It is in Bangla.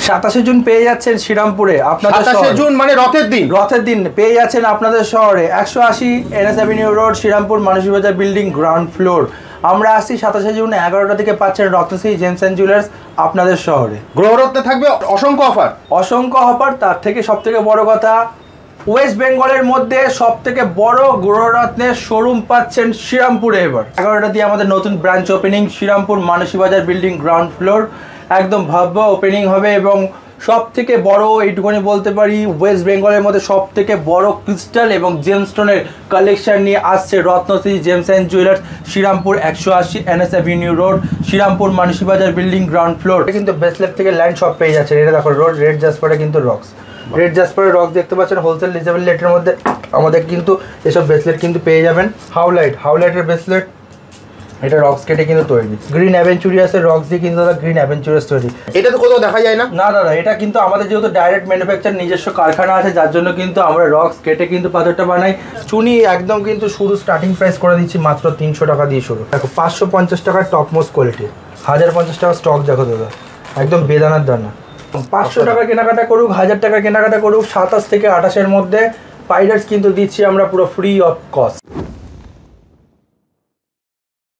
27শে জুন পেয়ে যাচ্ছেন শ্রীরামপুরে আপনাদের 27শে জুন মানে রথের দিন পেয়ে যাচ্ছেন আপনাদের শহরে 180 NS avenue road Shrirampur Mansibazar building ground floor. আমরা আসছি 27শে জুন 11টা থেকে পাচ্ছেন রত্নশ্রী জেমস অ্যান্ড জুয়েলার্স আপনাদের শহরে। গ্রহরত্নে থাকবে অসংখ্য অফার। তার থেকে সবথেকে বড় কথা, ওয়েস্ট বেঙ্গলের মধ্যে সবথেকে বড় গ্রহরত্নের শোরুম পাচ্ছেন শ্রীরামপুরে। এবার 11টা দিয়ে আমাদের নতুন branch opening Shrirampur Mansibazar building ground floor. একদম ভব্য ওপেনিং হবে এবং সব থেকে বড় এইটুকুনি বলতে পারি, ওয়েস্ট বেঙ্গলের মধ্যে সব থেকে বড় ক্রিস্টাল এবং জেমস্টোনের কালেকশন নিয়ে আসছে Ratnashree gems and jewellers Shrirampur 180 NS avenue road Shrirampur Mansibazar building ground floor. কিন্তু বেসলেট থেকে ল্যান্ড সব পেয়ে যাচ্ছে। এটা দেখো রোড রেড জাসপারে কিন্তু রক্স, রেড জাসপারের রক্স দেখতে পাচ্ছেন হোলসেল রিজনেবল রেটের মধ্যে আমাদের কিন্তু এসব ব্রেসলেট কিন্তু পেয়ে যাবেন। হাউলাইটের ব্রেসলেট, এটা রক্স কেটে কিন্তু তৈরি। গ্রিন অ্যাভেঞ্চুরিয়াসের রক্স দিয়ে কিন্তু দাদা গ্রিন অ্যাভেঞ্চুরিয়াস তৈরি। এটা তো কোথাও দেখা যায় না। না দাদা, এটা কিন্তু আমাদের যেহেতু ডাইরেক্ট ম্যানুফ্যাকচার নিজস্ব কারখানা আছে, যার জন্য কিন্তু আমরা রক্স কেটে কিন্তু পাথরটা বানাই। চুনি একদম কিন্তু শুরু স্টার্টিং প্রাইস করে দিচ্ছি মাত্র 300 টাকা দিয়ে শুরু। দেখো 550 টাকার টপ মোস্ট কোয়ালিটি, 1050 টাকা স্টক দেখো দাদা, একদম বেদানার দানা। 500 টাকা কেনাকাটা করুক, 1000 টাকা কেনাকাটা করুক, 27 থেকে 28-এর মধ্যে পাইরেটস কিন্তু দিচ্ছি আমরা পুরো ফ্রি অফ কস্ট।